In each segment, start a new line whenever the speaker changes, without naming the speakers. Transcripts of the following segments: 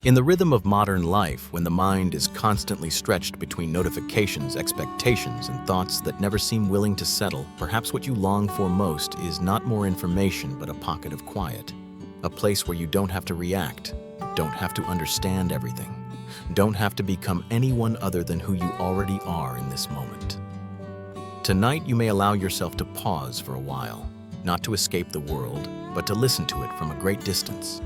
In the rhythm of modern life, when the mind is constantly stretched between notifications, expectations, and thoughts that never seem willing to settle, perhaps what you long for most is not more information but a pocket of quiet. A place where you don't have to react, don't have to understand everything, don't have to become anyone other than who you already are in this moment. Tonight, you may allow yourself to pause for a while, not to escape the world, but to listen to it from a great distance.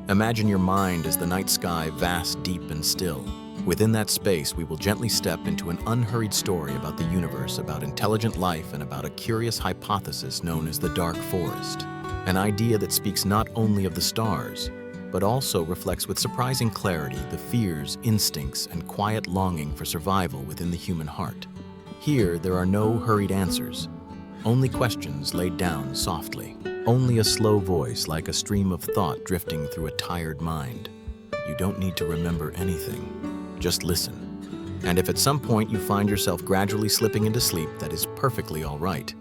Imagine your mind as the night sky, vast, deep, and still. Within that space, we will gently step into an unhurried story about the universe, about intelligent life, and about a curious hypothesis known as the dark forest. An idea that speaks not only of the stars, but also reflects with surprising clarity the fears, instincts, and quiet longing for survival within the human heart. Here, there are no hurried answers, only questions laid down softly. Only a slow voice like a stream of thought drifting through a tired mind. You don't need to remember anything, just listen. And if at some point you find yourself gradually slipping into sleep, that is perfectly all right.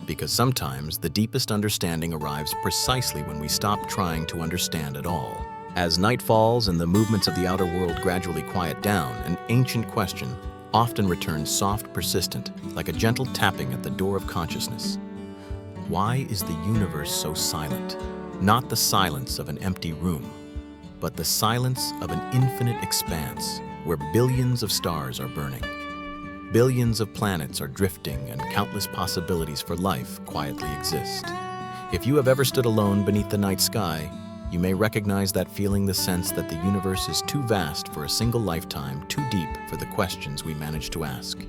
Because sometimes the deepest understanding arrives precisely when we stop trying to understand at all. As night falls and the movements of the outer world gradually quiet down, an ancient question often returns soft, persistent, like a gentle tapping at the door of consciousness. Why is the universe so silent? Not the silence of an empty room, but the silence of an infinite expanse where billions of stars are burning. Billions of planets are drifting and countless possibilities for life quietly exist. If you have ever stood alone beneath the night sky, you may recognize that feeling, the sense that the universe is too vast for a single lifetime, too deep for the questions we manage to ask.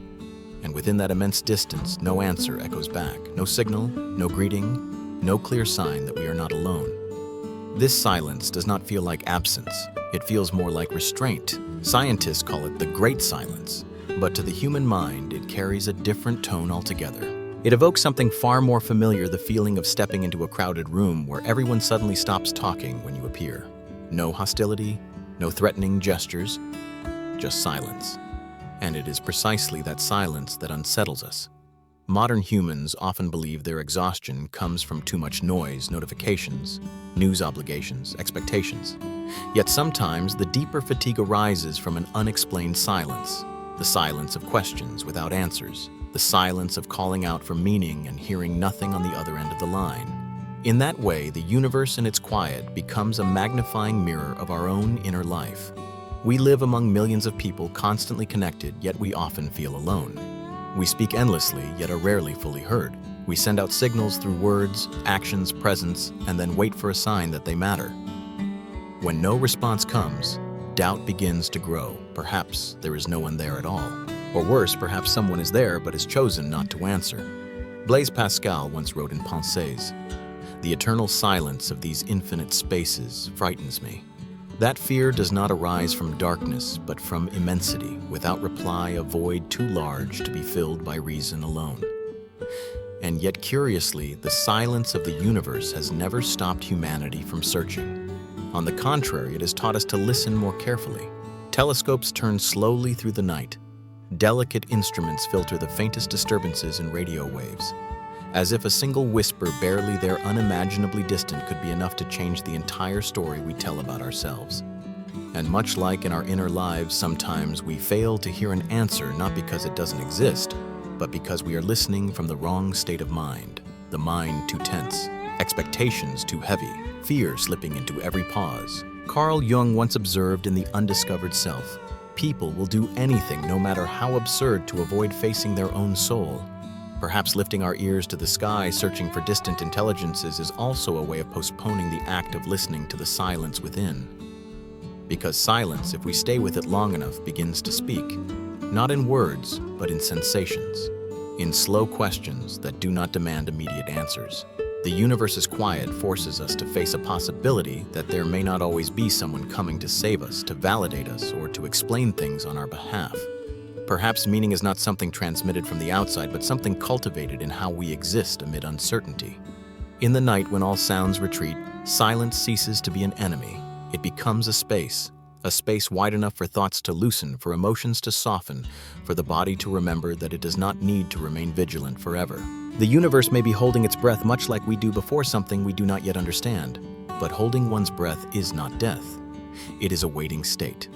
And within that immense distance, no answer echoes back, no signal, no greeting, no clear sign that we are not alone. This silence does not feel like absence. It feels more like restraint. Scientists call it the Great Silence, but to the human mind, it carries a different tone altogether. It evokes something far more familiar, the feeling of stepping into a crowded room where everyone suddenly stops talking when you appear. No hostility, no threatening gestures, just silence. And it is precisely that silence that unsettles us. Modern humans often believe their exhaustion comes from too much noise, notifications, news obligations, expectations. Yet sometimes the deeper fatigue arises from an unexplained silence, the silence of questions without answers, the silence of calling out for meaning and hearing nothing on the other end of the line. In that way, the universe in its quiet becomes a magnifying mirror of our own inner life. We live among millions of people constantly connected, yet we often feel alone. We speak endlessly, yet are rarely fully heard. We send out signals through words, actions, presence, and then wait for a sign that they matter. When no response comes, doubt begins to grow. Perhaps there is no one there at all. Or worse, perhaps someone is there but has chosen not to answer. Blaise Pascal once wrote in Pensées, "The eternal silence of these infinite spaces frightens me. That fear does not arise from darkness, but from immensity, without reply, a void too large to be filled by reason alone." And yet, curiously, the silence of the universe has never stopped humanity from searching. On the contrary, it has taught us to listen more carefully. Telescopes turn slowly through the night. Delicate instruments filter the faintest disturbances in radio waves, as if a single whisper barely there unimaginably distant could be enough to change the entire story we tell about ourselves. And much like in our inner lives, sometimes we fail to hear an answer not because it doesn't exist, but because we are listening from the wrong state of mind, the mind too tense, expectations too heavy, fear slipping into every pause. Carl Jung once observed in The Undiscovered Self, people will do anything, no matter how absurd, to avoid facing their own soul. Perhaps lifting our ears to the sky, searching for distant intelligences, is also a way of postponing the act of listening to the silence within. Because silence, if we stay with it long enough, begins to speak, not in words, but in sensations, in slow questions that do not demand immediate answers. The universe's quiet forces us to face a possibility that there may not always be someone coming to save us, to validate us, or to explain things on our behalf. Perhaps meaning is not something transmitted from the outside, but something cultivated in how we exist amid uncertainty. In the night, when all sounds retreat, silence ceases to be an enemy. It becomes a space wide enough for thoughts to loosen, for emotions to soften, for the body to remember that it does not need to remain vigilant forever. The universe may be holding its breath much like we do before something we do not yet understand, but holding one's breath is not death. It is a waiting state,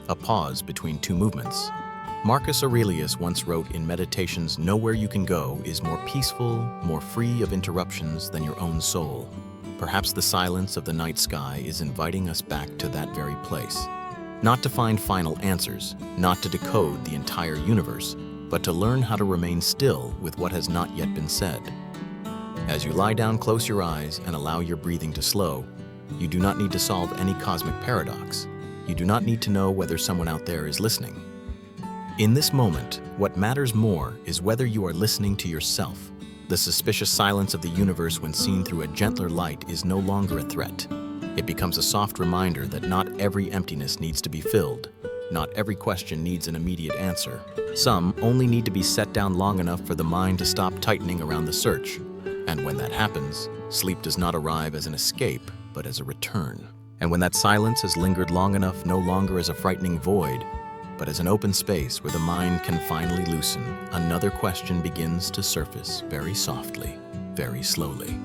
a pause between two movements. Marcus Aurelius once wrote in Meditations, "Nowhere you can go is more peaceful, more free of interruptions than your own soul." Perhaps the silence of the night sky is inviting us back to that very place. Not to find final answers, not to decode the entire universe, but to learn how to remain still with what has not yet been said. As you lie down, close your eyes and allow your breathing to slow. You do not need to solve any cosmic paradox. You do not need to know whether someone out there is listening. In this moment, what matters more is whether you are listening to yourself. The suspicious silence of the universe when seen through a gentler light is no longer a threat. It becomes a soft reminder that not every emptiness needs to be filled. Not every question needs an immediate answer. Some only need to be set down long enough for the mind to stop tightening around the search. And when that happens, sleep does not arrive as an escape, but as a return. And when that silence has lingered long enough, no longer as a frightening void, but as an open space where the mind can finally loosen, another question begins to surface very softly, very slowly.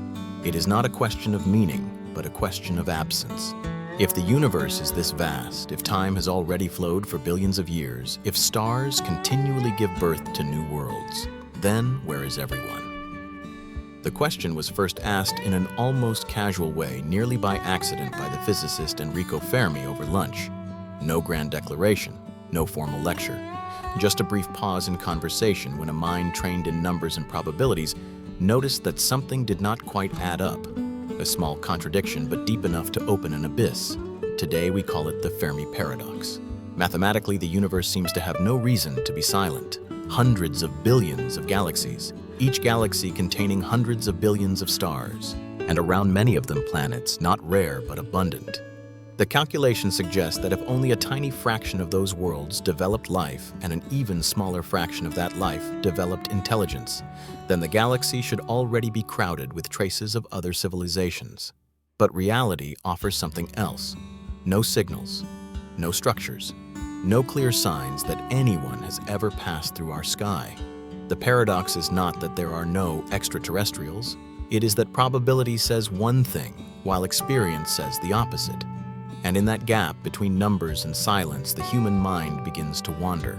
It is not a question of meaning, but a question of absence. If the universe is this vast, if time has already flowed for billions of years, if stars continually give birth to new worlds, then where is everyone? The question was first asked in an almost casual way, nearly by accident, by the physicist Enrico Fermi over lunch. No grand declaration, no formal lecture, just a brief pause in conversation when a mind trained in numbers and probabilities noticed that something did not quite add up. A small contradiction, but deep enough to open an abyss. Today we call it the Fermi paradox. Mathematically, the universe seems to have no reason to be silent. Hundreds of billions of galaxies, each galaxy containing hundreds of billions of stars, and around many of them planets, not rare but abundant. The calculation suggests that if only a tiny fraction of those worlds developed life and an even smaller fraction of that life developed intelligence, then the galaxy should already be crowded with traces of other civilizations. But reality offers something else. No signals, no structures, no clear signs that anyone has ever passed through our sky. The paradox is not that there are no extraterrestrials. It is that probability says one thing, while experience says the opposite. And in that gap between numbers and silence, the human mind begins to wander.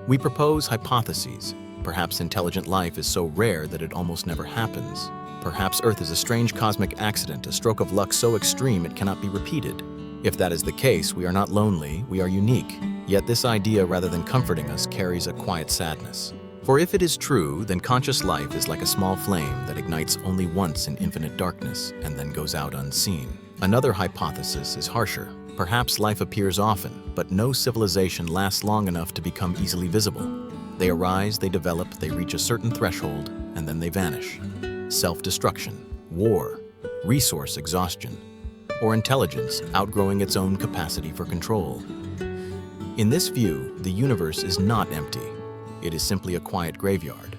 We propose hypotheses. Perhaps intelligent life is so rare that it almost never happens. Perhaps Earth is a strange cosmic accident, a stroke of luck so extreme it cannot be repeated. If that is the case, we are not lonely, we are unique. Yet this idea, rather than comforting us, carries a quiet sadness. For if it is true, then conscious life is like a small flame that ignites only once in infinite darkness and then goes out unseen. Another hypothesis is harsher. Perhaps life appears often, but no civilization lasts long enough to become easily visible. They arise, they develop, they reach a certain threshold, and then they vanish. Self-destruction, war, resource exhaustion, or intelligence outgrowing its own capacity for control. In this view, the universe is not empty. It is simply a quiet graveyard.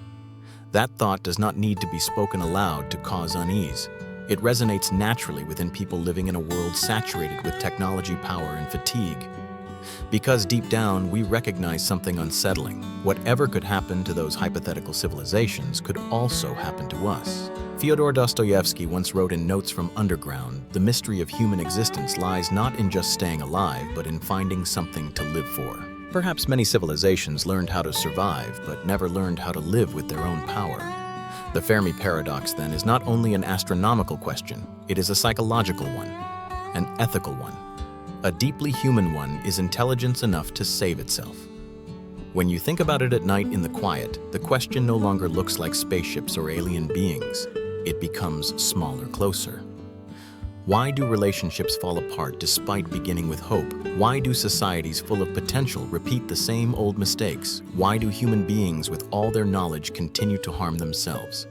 That thought does not need to be spoken aloud to cause unease. It resonates naturally within people living in a world saturated with technology, power, and fatigue. Because deep down, we recognize something unsettling. Whatever could happen to those hypothetical civilizations could also happen to us. Fyodor Dostoevsky once wrote in Notes from Underground, "The mystery of human existence lies not in just staying alive, but in finding something to live for." Perhaps many civilizations learned how to survive, but never learned how to live with their own power. The Fermi paradox, then, is not only an astronomical question, it is a psychological one, an ethical one. A deeply human one is intelligence enough to save itself. When you think about it at night in the quiet, the question no longer looks like spaceships or alien beings. It becomes smaller, closer. Why do relationships fall apart despite beginning with hope? Why do societies full of potential repeat the same old mistakes? Why do human beings with all their knowledge continue to harm themselves?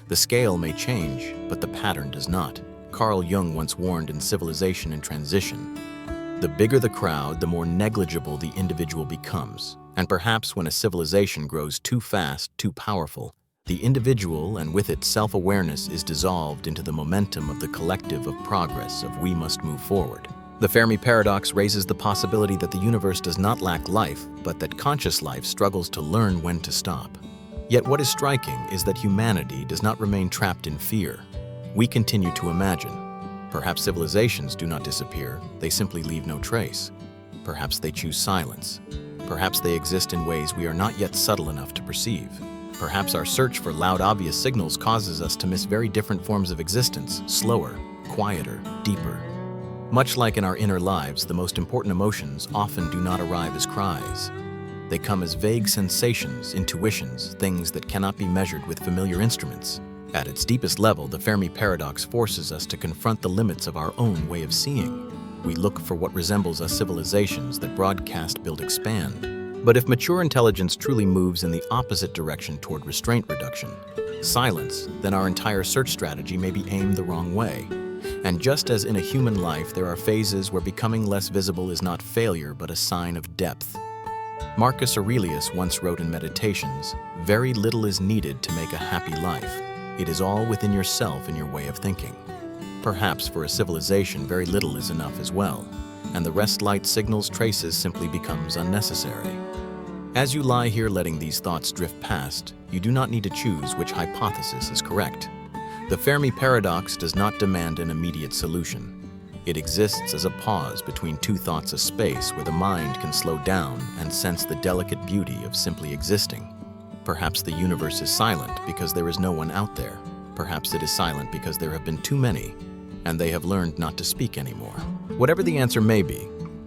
The scale may change, but the pattern does not. Carl Jung once warned in Civilization in Transition, "The bigger the crowd, the more negligible the individual becomes." And perhaps when a civilization grows too fast, too powerful, the individual, and with it self-awareness, is dissolved into the momentum of the collective of progress of we must move forward. The Fermi paradox raises the possibility that the universe does not lack life, but that conscious life struggles to learn when to stop. Yet what is striking is that humanity does not remain trapped in fear. We continue to imagine. Perhaps civilizations do not disappear, they simply leave no trace. Perhaps they choose silence. Perhaps they exist in ways we are not yet subtle enough to perceive. Perhaps our search for loud, obvious signals causes us to miss very different forms of existence, slower, quieter, deeper. Much like in our inner lives, the most important emotions often do not arrive as cries. They come as vague sensations, intuitions, things that cannot be measured with familiar instruments. At its deepest level, the Fermi paradox forces us to confront the limits of our own way of seeing. We look for what resembles us civilizations that broadcast, build, expand. But if mature intelligence truly moves in the opposite direction toward restraint reduction, silence, then our entire search strategy may be aimed the wrong way. And just as in a human life, there are phases where becoming less visible is not failure but a sign of depth. Marcus Aurelius once wrote in Meditations, "Very little is needed to make a happy life. It is all within yourself and your way of thinking." Perhaps for a civilization, very little is enough as well, and the rest light signals traces simply becomes unnecessary. As you lie here letting these thoughts drift past, you do not need to choose which hypothesis is correct. The Fermi paradox does not demand an immediate solution. It exists as a pause between two thoughts, a space where the mind can slow down and sense the delicate beauty of simply existing. Perhaps the universe is silent because there is no one out there. Perhaps it is silent because there have been too many, and they have learned not to speak anymore. Whatever the answer may be,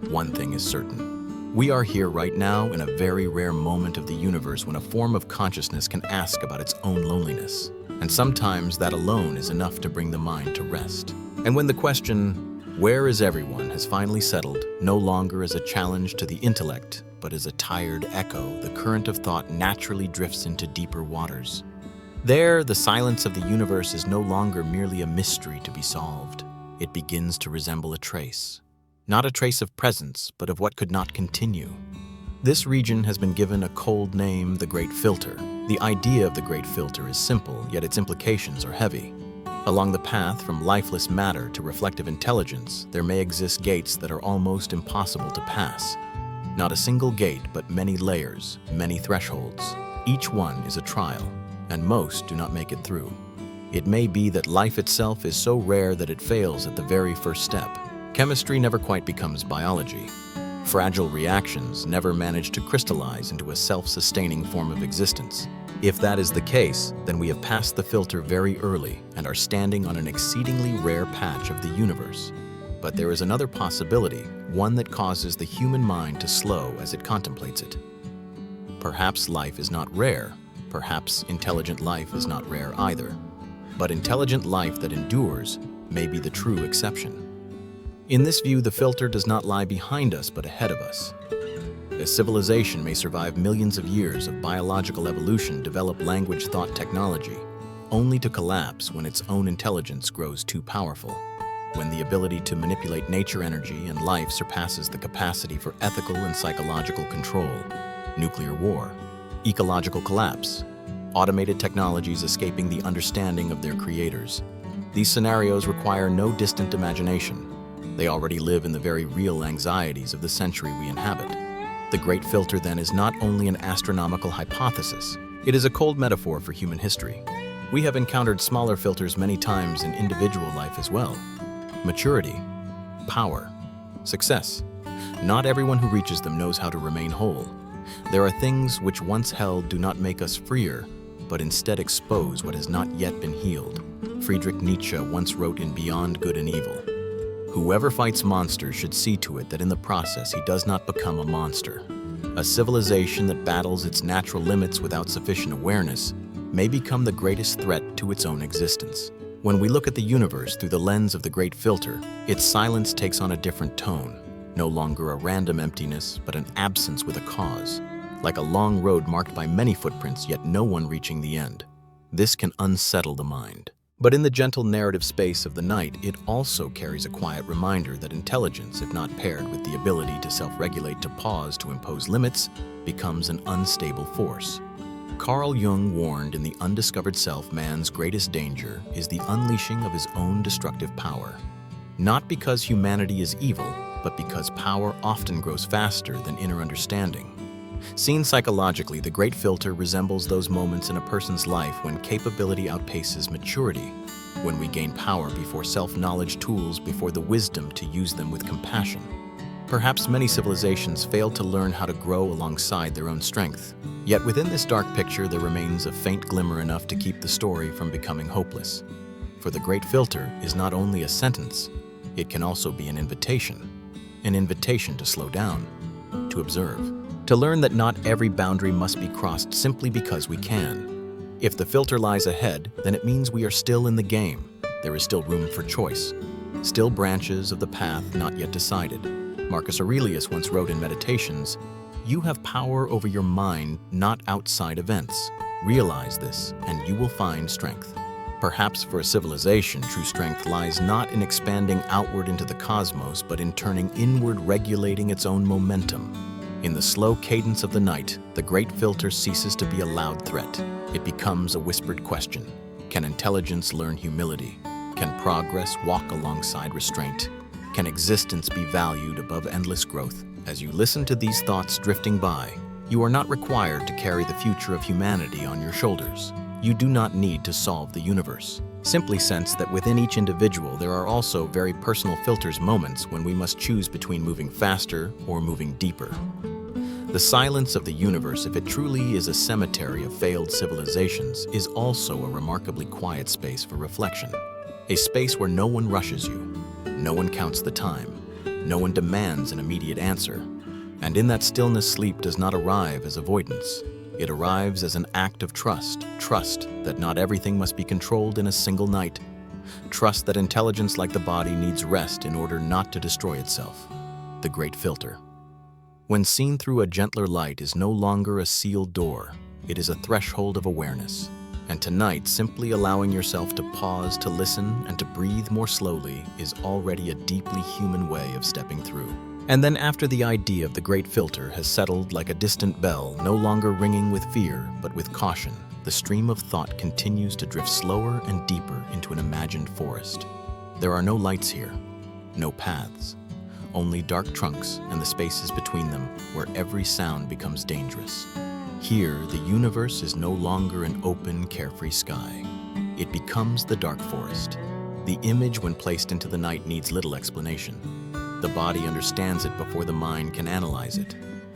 one thing is certain. We are here right now in a very rare moment of the universe when a form of consciousness can ask about its own loneliness. And sometimes that alone is enough to bring the mind to rest. And when the question, "Where is everyone?" has finally settled, no longer as a challenge to the intellect, but as a tired echo, the current of thought naturally drifts into deeper waters. There, the silence of the universe is no longer merely a mystery to be solved. It begins to resemble a trace. Not a trace of presence, but of what could not continue. This region has been given a cold name, the Great Filter. The idea of the Great Filter is simple, yet its implications are heavy. Along the path from lifeless matter to reflective intelligence, there may exist gates that are almost impossible to pass. Not a single gate, but many layers, many thresholds. Each one is a trial, and most do not make it through. It may be that life itself is so rare that it fails at the very first step. Chemistry never quite becomes biology. Fragile reactions never manage to crystallize into a self-sustaining form of existence. If that is the case, then we have passed the filter very early and are standing on an exceedingly rare patch of the universe. But there is another possibility, one that causes the human mind to slow as it contemplates it. Perhaps life is not rare. Perhaps intelligent life is not rare either. But intelligent life that endures may be the true exception. In this view, the filter does not lie behind us but ahead of us. A civilization may survive millions of years of biological evolution, develop language, thought, technology, only to collapse when its own intelligence grows too powerful. When the ability to manipulate nature, energy, and life surpasses the capacity for ethical and psychological control. Nuclear war, ecological collapse, automated technologies escaping the understanding of their creators. These scenarios require no distant imagination. They already live in the very real anxieties of the century we inhabit. The Great Filter, then, is not only an astronomical hypothesis, it is a cold metaphor for human history. We have encountered smaller filters many times in individual life as well. Maturity, power, success. Not everyone who reaches them knows how to remain whole. There are things which once held do not make us freer, but instead expose what has not yet been healed. Friedrich Nietzsche once wrote in Beyond Good and Evil, "Whoever fights monsters should see to it that in the process he does not become a monster." A civilization that battles its natural limits without sufficient awareness may become the greatest threat to its own existence. When we look at the universe through the lens of the Great Filter, its silence takes on a different tone. No longer a random emptiness, but an absence with a cause. Like a long road marked by many footprints, yet no one reaching the end. This can unsettle the mind. But in the gentle narrative space of the night, it also carries a quiet reminder that intelligence, if not paired with the ability to self-regulate, to pause, to impose limits, becomes an unstable force. Carl Jung warned in The Undiscovered Self, man's greatest danger is the unleashing of his own destructive power. Not because humanity is evil, but because power often grows faster than inner understanding. Seen psychologically, the Great Filter resembles those moments in a person's life when capability outpaces maturity, when we gain power before self-knowledge, tools before the wisdom to use them with compassion. Perhaps many civilizations failed to learn how to grow alongside their own strength. Yet within this dark picture there remains a faint glimmer enough to keep the story from becoming hopeless. For the Great Filter is not only a sentence, it can also be an invitation to slow down, to observe, to learn that not every boundary must be crossed simply because we can. If the filter lies ahead, then it means we are still in the game. There is still room for choice, still branches of the path not yet decided. Marcus Aurelius once wrote in Meditations, "You have power over your mind, not outside events. Realize this, and you will find strength." Perhaps for a civilization, true strength lies not in expanding outward into the cosmos, but in turning inward, regulating its own momentum. In the slow cadence of the night, the Great Filter ceases to be a loud threat. It becomes a whispered question. Can intelligence learn humility? Can progress walk alongside restraint? Can existence be valued above endless growth? As you listen to these thoughts drifting by, you are not required to carry the future of humanity on your shoulders. You do not need to solve the universe. Simply sense that within each individual there are also very personal filters, moments when we must choose between moving faster or moving deeper. The silence of the universe, if it truly is a cemetery of failed civilizations, is also a remarkably quiet space for reflection. A space where no one rushes you, no one counts the time, no one demands an immediate answer. And in that stillness, sleep does not arrive as avoidance. It arrives as an act of trust that not everything must be controlled in a single night. Trust that intelligence, like the body, needs rest in order not to destroy itself. The Great Filter, when seen through a gentler light, is no longer a sealed door. It is a threshold of awareness. And tonight, simply allowing yourself to pause, to listen, and to breathe more slowly is already a deeply human way of stepping through. And then after the idea of the Great Filter has settled like a distant bell, no longer ringing with fear, but with caution, the stream of thought continues to drift slower and deeper into an imagined forest. There are no lights here, no paths, only dark trunks and the spaces between them where every sound becomes dangerous. Here, the universe is no longer an open, carefree sky. It becomes the dark forest. The image, when placed into the night, needs little explanation. The body understands it before the mind can analyze it.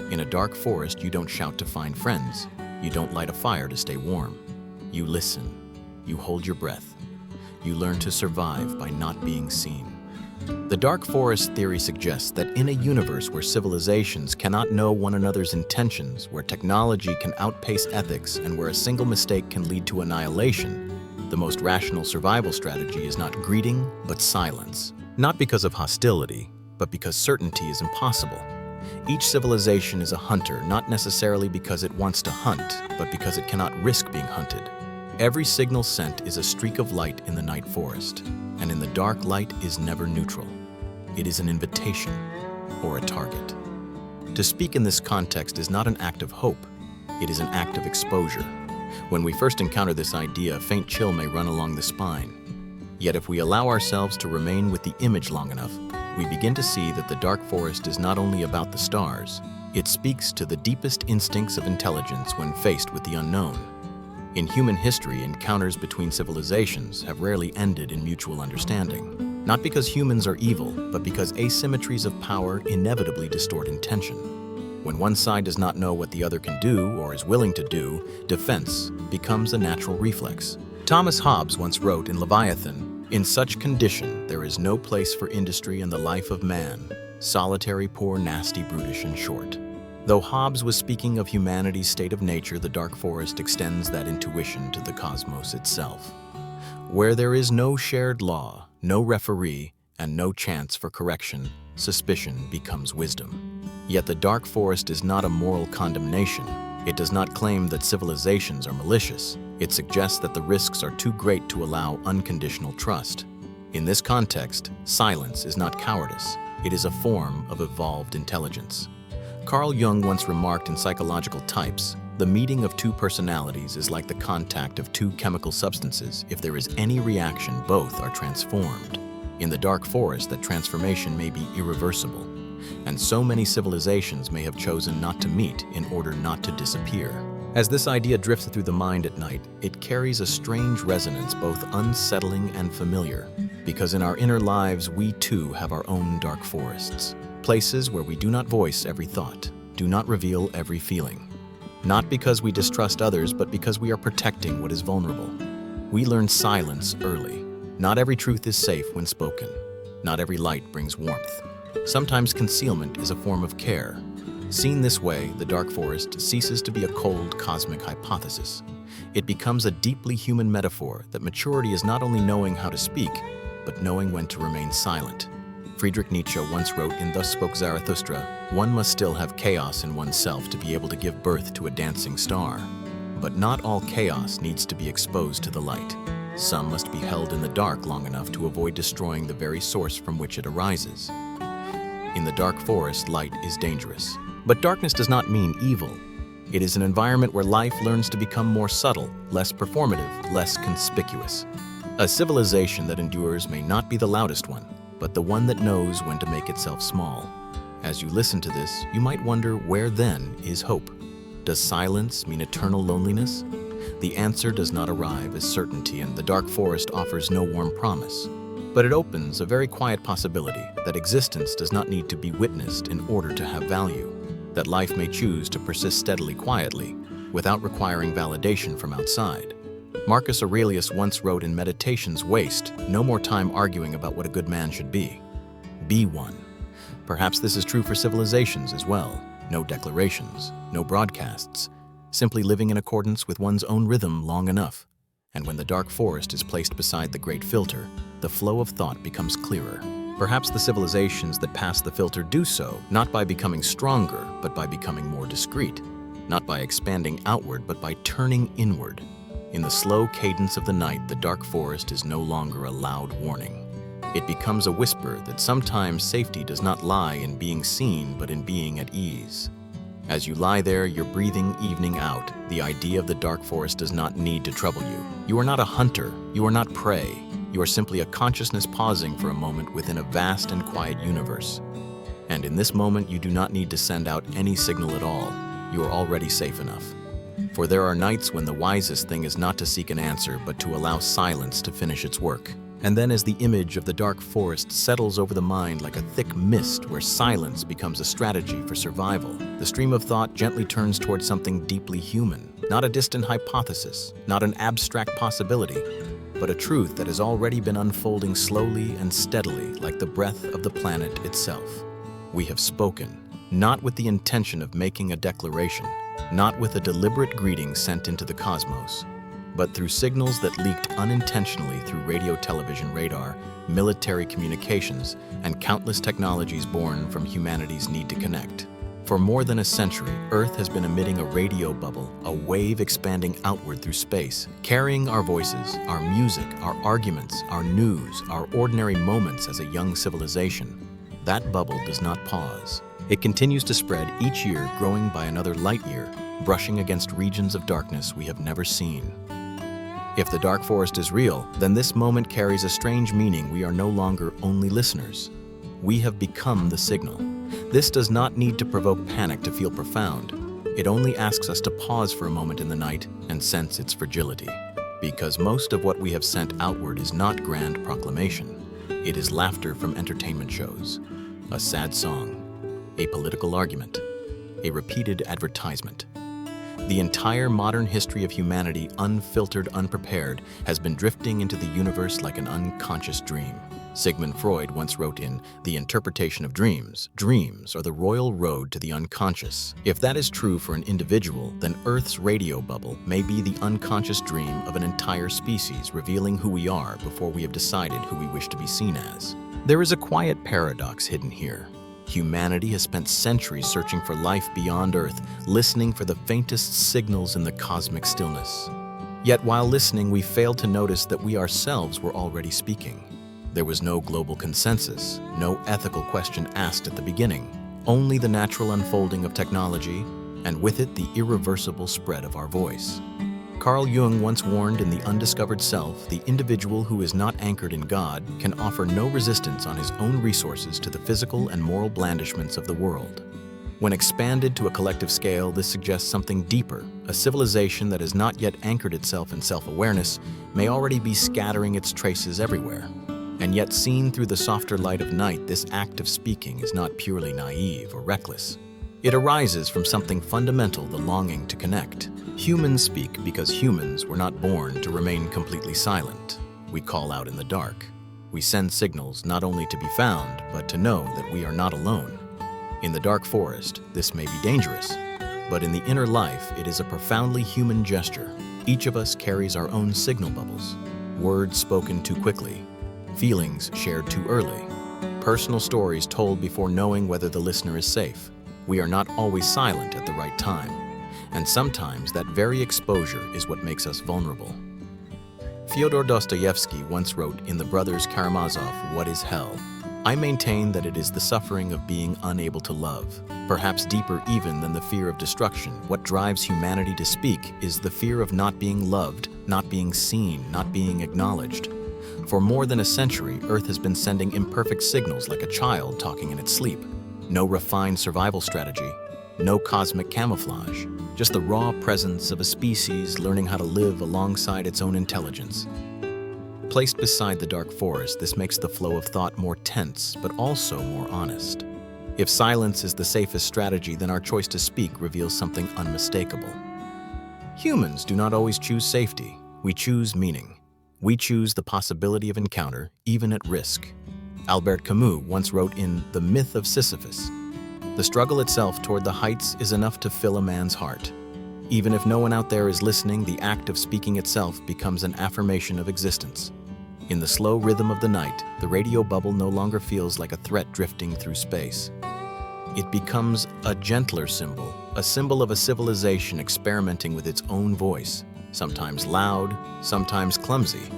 In a dark forest, you don't shout to find friends. You don't light a fire to stay warm. You listen. You hold your breath. You learn to survive by not being seen. The dark forest theory suggests that in a universe where civilizations cannot know one another's intentions, where technology can outpace ethics, and where a single mistake can lead to annihilation, the most rational survival strategy is not greeting, but silence. Not because of hostility, but because certainty is impossible. Each civilization is a hunter, not necessarily because it wants to hunt, but because it cannot risk being hunted. Every signal sent is a streak of light in the night forest, and in the dark, light is never neutral. It is an invitation or a target. To speak in this context is not an act of hope, it is an act of exposure. When we first encounter this idea, a faint chill may run along the spine. Yet if we allow ourselves to remain with the image long enough, we begin to see that the dark forest is not only about the stars, it speaks to the deepest instincts of intelligence when faced with the unknown. In human history, encounters between civilizations have rarely ended in mutual understanding. Not because humans are evil, but because asymmetries of power inevitably distort intention. When one side does not know what the other can do or is willing to do, defense becomes a natural reflex. Thomas Hobbes once wrote in Leviathan, "In such condition, there is no place for industry in the life of man, solitary, poor, nasty, brutish, and short." Though Hobbes was speaking of humanity's state of nature, the dark forest extends that intuition to the cosmos itself. Where there is no shared law, no referee, and no chance for correction, suspicion becomes wisdom. Yet the dark forest is not a moral condemnation. It does not claim that civilizations are malicious. It suggests that the risks are too great to allow unconditional trust. In this context, silence is not cowardice. It is a form of evolved intelligence. Carl Jung once remarked in Psychological Types, "The meeting of two personalities is like the contact of two chemical substances. If there is any reaction, both are transformed." In the dark forest, that transformation may be irreversible. And so many civilizations may have chosen not to meet in order not to disappear. As this idea drifts through the mind at night, it carries a strange resonance, both unsettling and familiar, because in our inner lives we too have our own dark forests, places where we do not voice every thought, do not reveal every feeling. Not because we distrust others, but because we are protecting what is vulnerable. We learn silence early. Not every truth is safe when spoken. Not every light brings warmth. Sometimes concealment is a form of care. Seen this way, the dark forest ceases to be a cold cosmic hypothesis. It becomes a deeply human metaphor that maturity is not only knowing how to speak, but knowing when to remain silent. Friedrich Nietzsche once wrote in Thus Spoke Zarathustra, "One must still have chaos in oneself to be able to give birth to a dancing star. But not all chaos needs to be exposed to the light. Some must be held in the dark long enough to avoid destroying the very source from which it arises." In the dark forest, light is dangerous. But darkness does not mean evil. It is an environment where life learns to become more subtle, less performative, less conspicuous. A civilization that endures may not be the loudest one, but the one that knows when to make itself small. As you listen to this, you might wonder, where then is hope? Does silence mean eternal loneliness? The answer does not arrive as certainty, and the dark forest offers no warm promise. But it opens a very quiet possibility that existence does not need to be witnessed in order to have value, that life may choose to persist steadily quietly, without requiring validation from outside. Marcus Aurelius once wrote in Meditations, "Waste no more time arguing about what a good man should be. Be one." Perhaps this is true for civilizations as well. No declarations, no broadcasts, simply living in accordance with one's own rhythm long enough. And when the dark forest is placed beside the great filter, the flow of thought becomes clearer. Perhaps the civilizations that pass the filter do so, not by becoming stronger, but by becoming more discreet. Not by expanding outward, but by turning inward. In the slow cadence of the night, the dark forest is no longer a loud warning. It becomes a whisper that sometimes safety does not lie in being seen, but in being at ease. As you lie there, your breathing evening out, the idea of the dark forest does not need to trouble you. You are not a hunter, you are not prey. You are simply a consciousness pausing for a moment within a vast and quiet universe. And in this moment, you do not need to send out any signal at all. You are already safe enough. For there are nights when the wisest thing is not to seek an answer, but to allow silence to finish its work. And then as the image of the dark forest settles over the mind like a thick mist where silence becomes a strategy for survival, the stream of thought gently turns towards something deeply human, not a distant hypothesis, not an abstract possibility, but a truth that has already been unfolding slowly and steadily like the breath of the planet itself. We have spoken, not with the intention of making a declaration, not with a deliberate greeting sent into the cosmos, but through signals that leaked unintentionally through radio, television, radar, military communications, and countless technologies born from humanity's need to connect. For more than a century, Earth has been emitting a radio bubble, a wave expanding outward through space, carrying our voices, our music, our arguments, our news, our ordinary moments as a young civilization. That bubble does not pause. It continues to spread each year, growing by another light year, brushing against regions of darkness we have never seen. If the dark forest is real, then this moment carries a strange meaning. We are no longer only listeners. We have become the signal. This does not need to provoke panic to feel profound. It only asks us to pause for a moment in the night and sense its fragility. Because most of what we have sent outward is not grand proclamation. It is laughter from entertainment shows, a sad song, a political argument, a repeated advertisement. The entire modern history of humanity, unfiltered, unprepared, has been drifting into the universe like an unconscious dream. Sigmund Freud once wrote in The Interpretation of Dreams, "Dreams are the royal road to the unconscious." If that is true for an individual, then Earth's radio bubble may be the unconscious dream of an entire species, revealing who we are before we have decided who we wish to be seen as. There is a quiet paradox hidden here. Humanity has spent centuries searching for life beyond Earth, listening for the faintest signals in the cosmic stillness. Yet while listening, we failed to notice that we ourselves were already speaking. There was no global consensus, no ethical question asked at the beginning, only the natural unfolding of technology, and with it the irreversible spread of our voice. Carl Jung once warned in The Undiscovered Self, the individual who is not anchored in God can offer no resistance on his own resources to the physical and moral blandishments of the world. When expanded to a collective scale, this suggests something deeper. A civilization that has not yet anchored itself in self-awareness may already be scattering its traces everywhere. And yet, seen through the softer light of night, this act of speaking is not purely naive or reckless. It arises from something fundamental, the longing to connect. Humans speak because humans were not born to remain completely silent. We call out in the dark. We send signals not only to be found, but to know that we are not alone. In the dark forest, this may be dangerous, but in the inner life, it is a profoundly human gesture. Each of us carries our own signal bubbles, words spoken too quickly, feelings shared too early, personal stories told before knowing whether the listener is safe. We are not always silent at the right time, and sometimes that very exposure is what makes us vulnerable. Fyodor Dostoevsky once wrote in The Brothers Karamazov, "What is hell?" I maintain that it is the suffering of being unable to love. Perhaps deeper even than the fear of destruction, what drives humanity to speak is the fear of not being loved, not being seen, not being acknowledged. For more than a century, Earth has been sending imperfect signals like a child talking in its sleep. No refined survival strategy, no cosmic camouflage, just the raw presence of a species learning how to live alongside its own intelligence. Placed beside the dark forest, this makes the flow of thought more tense, but also more honest. If silence is the safest strategy, then our choice to speak reveals something unmistakable. Humans do not always choose safety. We choose meaning. We choose the possibility of encounter, even at risk. Albert Camus once wrote in The Myth of Sisyphus, "The struggle itself toward the heights is enough to fill a man's heart. Even if no one out there is listening, the act of speaking itself becomes an affirmation of existence. In the slow rhythm of the night, the radio bubble no longer feels like a threat drifting through space. It becomes a gentler symbol, a symbol of a civilization experimenting with its own voice, sometimes loud, sometimes clumsy,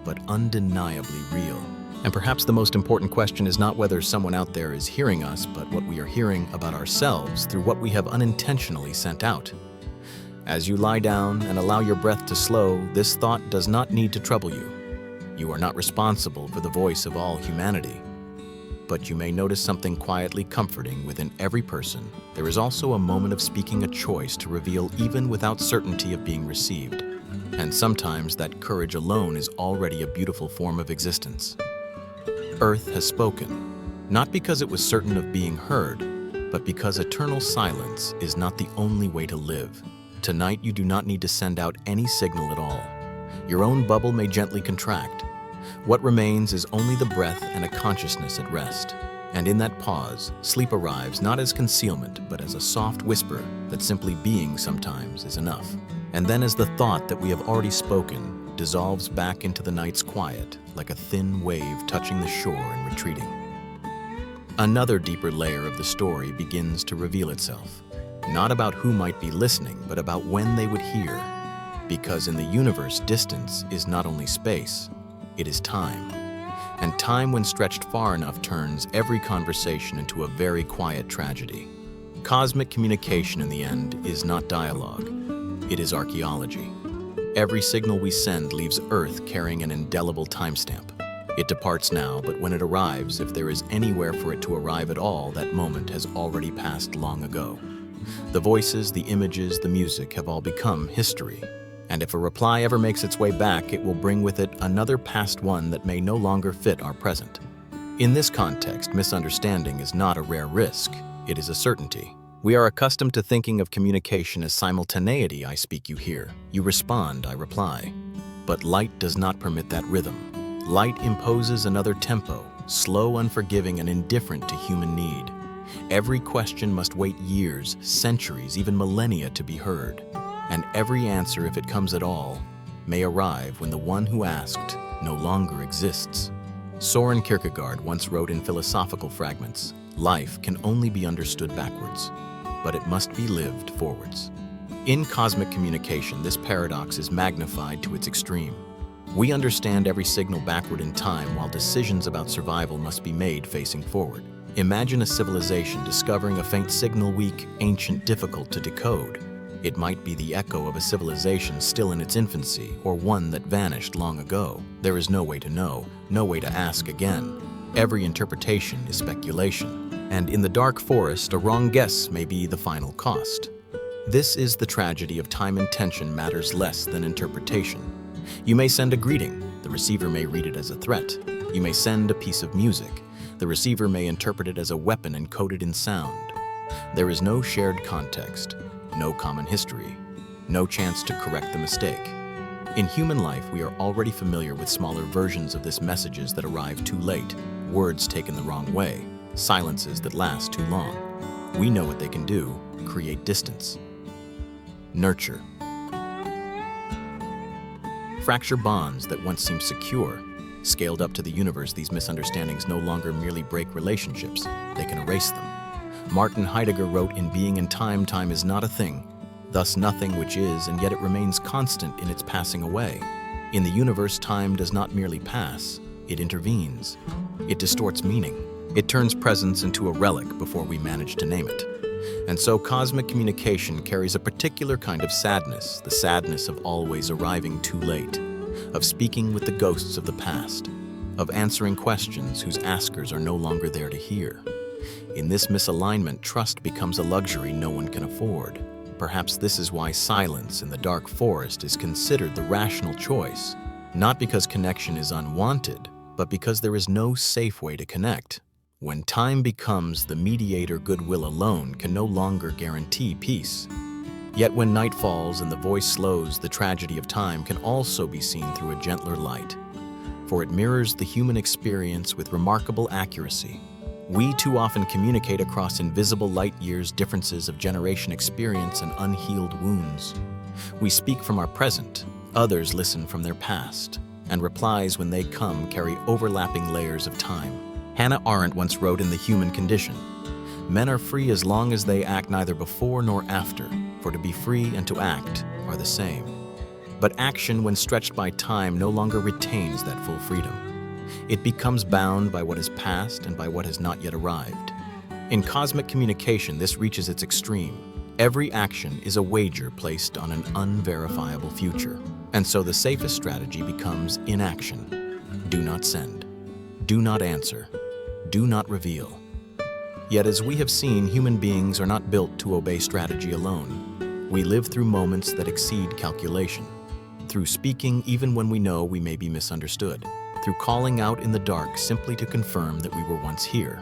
but undeniably real." And perhaps the most important question is not whether someone out there is hearing us, but what we are hearing about ourselves through what we have unintentionally sent out. As you lie down and allow your breath to slow, this thought does not need to trouble you. You are not responsible for the voice of all humanity. But you may notice something quietly comforting within every person. There is also a moment of speaking a choice to reveal even without certainty of being received. And sometimes that courage alone is already a beautiful form of existence. Earth has spoken, not because it was certain of being heard, but because eternal silence is not the only way to live. Tonight, you do not need to send out any signal at all. Your own bubble may gently contract. What remains is only the breath and a consciousness at rest. And in that pause, sleep arrives not as concealment, but as a soft whisper that simply being sometimes is enough. And then as the thought that we have already spoken dissolves back into the night's quiet, like a thin wave touching the shore and retreating. Another deeper layer of the story begins to reveal itself. Not about who might be listening, but about when they would hear. Because in the universe, distance is not only space, it is time. And time, when stretched far enough, turns every conversation into a very quiet tragedy. Cosmic communication, in the end, is not dialogue. It is archaeology. Every signal we send leaves Earth carrying an indelible timestamp. It departs now, but when it arrives, if there is anywhere for it to arrive at all, that moment has already passed long ago. The voices, the images, the music have all become history. And if a reply ever makes its way back, it will bring with it another past one that may no longer fit our present. In this context, misunderstanding is not a rare risk. It is a certainty. We are accustomed to thinking of communication as simultaneity. I speak, you hear. You respond, I reply. But light does not permit that rhythm. Light imposes another tempo, slow, unforgiving, and indifferent to human need. Every question must wait years, centuries, even millennia to be heard. And every answer, if it comes at all, may arrive when the one who asked no longer exists. Soren Kierkegaard once wrote in Philosophical Fragments, "Life can only be understood backwards, but it must be lived forwards." In cosmic communication, this paradox is magnified to its extreme. We understand every signal backward in time, while decisions about survival must be made facing forward. Imagine a civilization discovering a faint signal, weak, ancient, difficult to decode. It might be the echo of a civilization still in its infancy, or one that vanished long ago. There is no way to know, no way to ask again. Every interpretation is speculation. And in the dark forest, a wrong guess may be the final cost. This is the tragedy of time. Intention matters less than interpretation. You may send a greeting. The receiver may read it as a threat. You may send a piece of music. The receiver may interpret it as a weapon encoded in sound. There is no shared context, no common history, no chance to correct the mistake. In human life, we are already familiar with smaller versions of this: messages that arrive too late, words taken the wrong way, silences that last too long. We know what they can do: create distance. Nurture. Fracture bonds that once seemed secure. Scaled up to the universe, these misunderstandings no longer merely break relationships, they can erase them. Martin Heidegger wrote, "In Being and Time, time is not a thing, thus nothing which is, and yet it remains constant in its passing away." In the universe, time does not merely pass, it intervenes. It distorts meaning. It turns presence into a relic before we manage to name it. And so cosmic communication carries a particular kind of sadness, the sadness of always arriving too late, of speaking with the ghosts of the past, of answering questions whose askers are no longer there to hear. In this misalignment, trust becomes a luxury no one can afford. Perhaps this is why silence in the dark forest is considered the rational choice, not because connection is unwanted, but because there is no safe way to connect. When time becomes the mediator, goodwill alone can no longer guarantee peace. Yet when night falls and the voice slows, the tragedy of time can also be seen through a gentler light, for it mirrors the human experience with remarkable accuracy. We too often communicate across invisible light years, differences of generation experience and unhealed wounds. We speak from our present, others listen from their past, and replies when they come carry overlapping layers of time. Hannah Arendt once wrote in The Human Condition, "Men are free as long as they act neither before nor after, for to be free and to act are the same." But action, when stretched by time, no longer retains that full freedom. It becomes bound by what is past and by what has not yet arrived. In cosmic communication, this reaches its extreme. Every action is a wager placed on an unverifiable future. And so the safest strategy becomes inaction. Do not send. Do not answer. Do not reveal. Yet as we have seen, human beings are not built to obey strategy alone. We live through moments that exceed calculation. Through speaking even when we know we may be misunderstood. Through calling out in the dark simply to confirm that we were once here.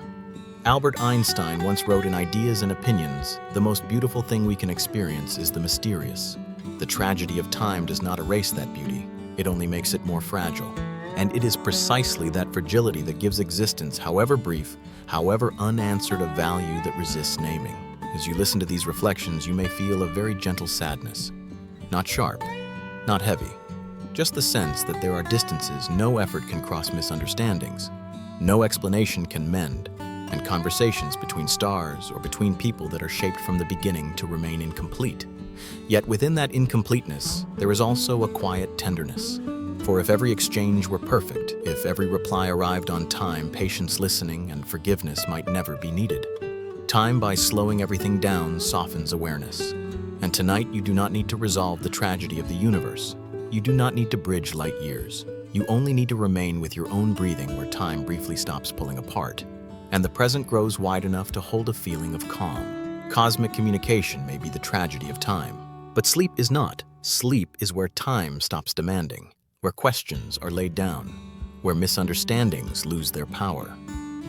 Albert Einstein once wrote in Ideas and Opinions, "The most beautiful thing we can experience is the mysterious. The tragedy of time does not erase that beauty, it only makes it more fragile." And it is precisely that fragility that gives existence, however brief, however unanswered, a value that resists naming. As you listen to these reflections, you may feel a very gentle sadness. Not sharp, not heavy, just the sense that there are distances no effort can cross, misunderstandings, no explanation can mend, and conversations between stars or between people that are shaped from the beginning to remain incomplete. Yet within that incompleteness, there is also a quiet tenderness. For if every exchange were perfect, if every reply arrived on time, patience, listening, and forgiveness might never be needed. Time, by slowing everything down, softens awareness. And tonight, you do not need to resolve the tragedy of the universe. You do not need to bridge light years. You only need to remain with your own breathing where time briefly stops pulling apart, and the present grows wide enough to hold a feeling of calm. Cosmic communication may be the tragedy of time, but sleep is not. Sleep is where time stops demanding, where questions are laid down, where misunderstandings lose their power.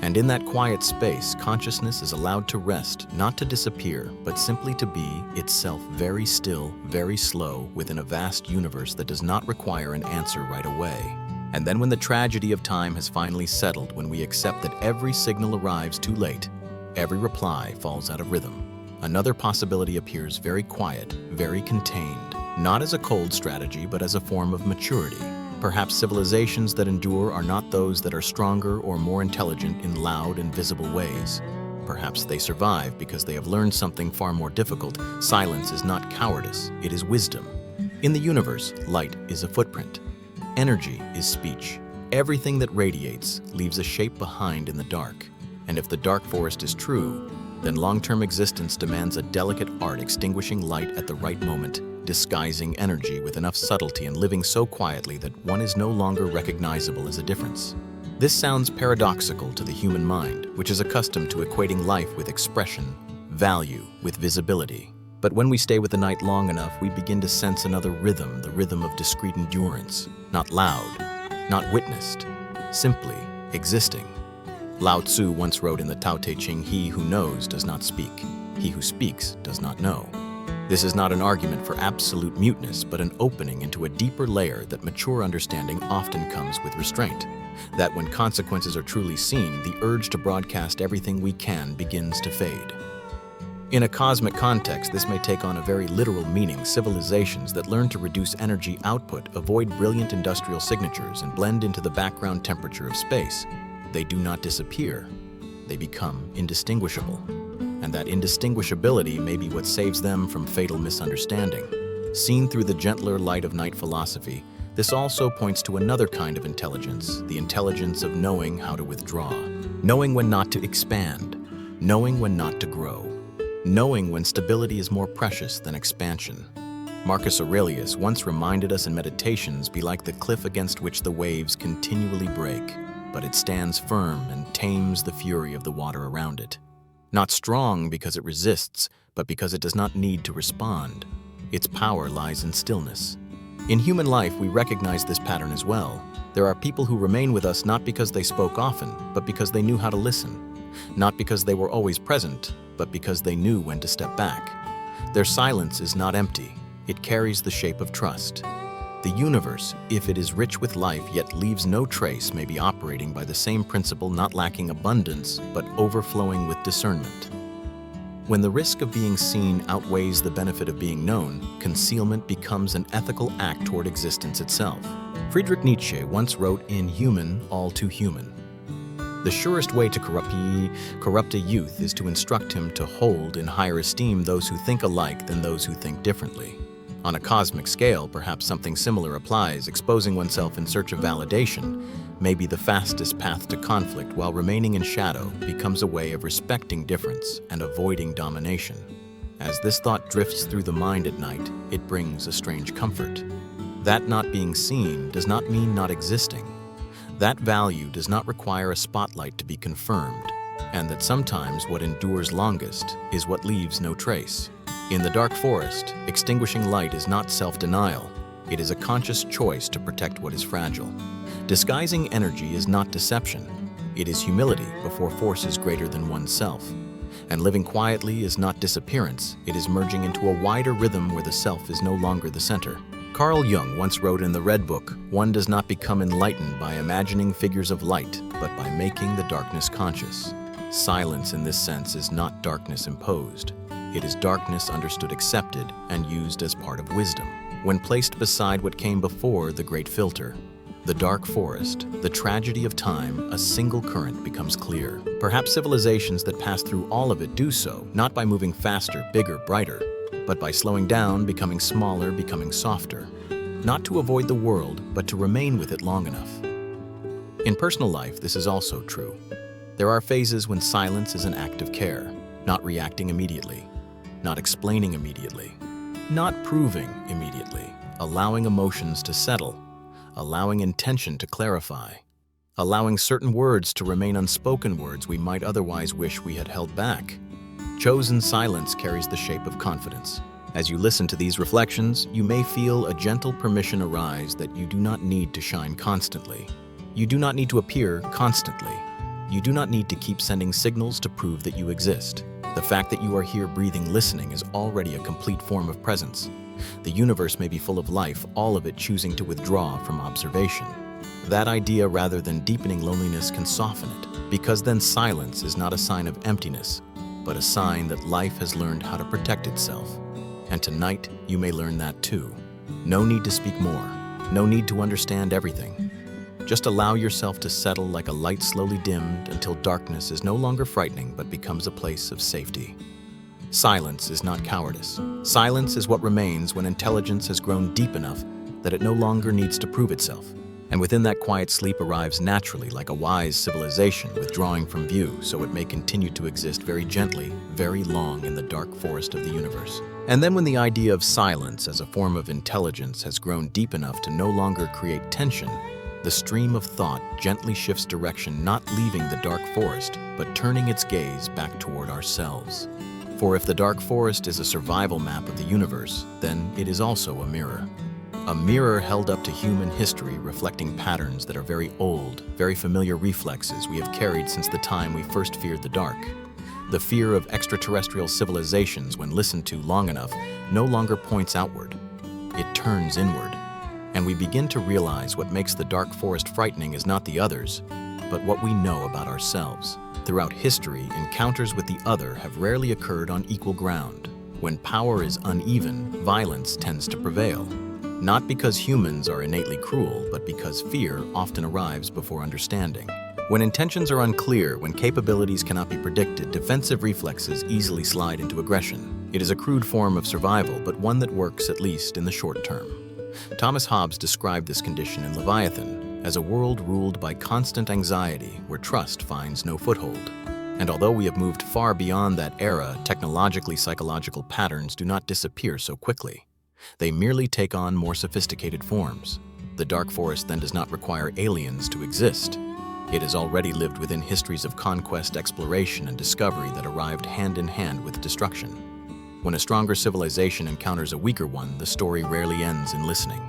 And in that quiet space, consciousness is allowed to rest, not to disappear, but simply to be itself, very still, very slow, within a vast universe that does not require an answer right away. And then when the tragedy of time has finally settled, when we accept that every signal arrives too late, every reply falls out of rhythm, another possibility appears, very quiet, very contained, not as a cold strategy, but as a form of maturity. Perhaps civilizations that endure are not those that are stronger or more intelligent in loud and visible ways. Perhaps they survive because they have learned something far more difficult. Silence is not cowardice, it is wisdom. In the universe, light is a footprint. Energy is speech. Everything that radiates leaves a shape behind in the dark. And if the dark forest is true, then long-term existence demands a delicate art, extinguishing light at the right moment, disguising energy with enough subtlety, and living so quietly that one is no longer recognizable as a difference. This sounds paradoxical to the human mind, which is accustomed to equating life with expression, value with visibility. But when we stay with the night long enough, we begin to sense another rhythm, the rhythm of discrete endurance, not loud, not witnessed, simply existing. Lao Tzu once wrote in the Tao Te Ching, "He who knows does not speak. He who speaks does not know." This is not an argument for absolute muteness, but an opening into a deeper layer that mature understanding often comes with restraint. That when consequences are truly seen, the urge to broadcast everything we can begins to fade. In a cosmic context, this may take on a very literal meaning. Civilizations that learn to reduce energy output avoid brilliant industrial signatures and blend into the background temperature of space. They do not disappear. They become indistinguishable. And that indistinguishability may be what saves them from fatal misunderstanding. Seen through the gentler light of night philosophy, this also points to another kind of intelligence, the intelligence of knowing how to withdraw, knowing when not to expand, knowing when not to grow, knowing when stability is more precious than expansion. Marcus Aurelius once reminded us in Meditations, "Be like the cliff against which the waves continually break, but it stands firm and tames the fury of the water around it." Not strong because it resists, but because it does not need to respond. Its power lies in stillness. In human life, we recognize this pattern as well. There are people who remain with us not because they spoke often, but because they knew how to listen. Not because they were always present, but because they knew when to step back. Their silence is not empty. It carries the shape of trust. The universe, if it is rich with life yet leaves no trace, may be operating by the same principle, not lacking abundance, but overflowing with discernment. When the risk of being seen outweighs the benefit of being known, concealment becomes an ethical act toward existence itself. Friedrich Nietzsche once wrote in Human, All Too Human, "The surest way to corrupt a youth is to instruct him to hold in higher esteem those who think alike than those who think differently." On a cosmic scale, perhaps something similar applies. Exposing oneself in search of validation may be the fastest path to conflict, while remaining in shadow becomes a way of respecting difference and avoiding domination. As this thought drifts through the mind at night, it brings a strange comfort. That not being seen does not mean not existing. That value does not require a spotlight to be confirmed, and that sometimes what endures longest is what leaves no trace. In the dark forest, extinguishing light is not self-denial. It is a conscious choice to protect what is fragile. Disguising energy is not deception. It is humility before forces greater than oneself. And living quietly is not disappearance. It is merging into a wider rhythm where the self is no longer the center. Carl Jung once wrote in the Red Book, "One does not become enlightened by imagining figures of light, but by making the darkness conscious." Silence in this sense is not darkness imposed. It is darkness understood, accepted, and used as part of wisdom. When placed beside what came before the great filter, the dark forest, the tragedy of time, a single current becomes clear. Perhaps civilizations that pass through all of it do so, not by moving faster, bigger, brighter, but by slowing down, becoming smaller, becoming softer. Not to avoid the world, but to remain with it long enough. In personal life, this is also true. There are phases when silence is an act of care, not reacting immediately, not explaining immediately, not proving immediately, allowing emotions to settle, allowing intention to clarify, allowing certain words to remain unspoken, words we might otherwise wish we had held back. Chosen silence carries the shape of confidence. As you listen to these reflections, you may feel a gentle permission arise that you do not need to shine constantly. You do not need to appear constantly. You do not need to keep sending signals to prove that you exist. The fact that you are here breathing, listening, is already a complete form of presence. The universe may be full of life, all of it choosing to withdraw from observation. That idea, rather than deepening loneliness, can soften it, because then silence is not a sign of emptiness, but a sign that life has learned how to protect itself. And tonight, you may learn that too. No need to speak more. No need to understand everything. Just allow yourself to settle like a light slowly dimmed until darkness is no longer frightening but becomes a place of safety. Silence is not cowardice. Silence is what remains when intelligence has grown deep enough that it no longer needs to prove itself. And within that quiet sleep arrives naturally, like a wise civilization withdrawing from view, so it may continue to exist very gently, very long in the dark forest of the universe. And then when the idea of silence as a form of intelligence has grown deep enough to no longer create tension, The stream of thought gently shifts direction, not leaving the dark forest, but turning its gaze back toward ourselves. For if the dark forest is a survival map of the universe, then it is also a mirror. A mirror held up to human history, reflecting patterns that are very old, very familiar reflexes we have carried since the time we first feared the dark. The fear of extraterrestrial civilizations, when listened to long enough, no longer points outward. It turns inward. And we begin to realize what makes the dark forest frightening is not the others, but what we know about ourselves. Throughout history, encounters with the other have rarely occurred on equal ground. When power is uneven, violence tends to prevail. Not because humans are innately cruel, but because fear often arrives before understanding. When intentions are unclear, when capabilities cannot be predicted, defensive reflexes easily slide into aggression. It is a crude form of survival, but one that works at least in the short term. Thomas Hobbes described this condition in Leviathan as a world ruled by constant anxiety where trust finds no foothold. And although we have moved far beyond that era, technologically psychological patterns do not disappear so quickly. They merely take on more sophisticated forms. The dark forest then does not require aliens to exist. It has already lived within histories of conquest, exploration, and discovery that arrived hand in hand with destruction. When a stronger civilization encounters a weaker one, the story rarely ends in listening.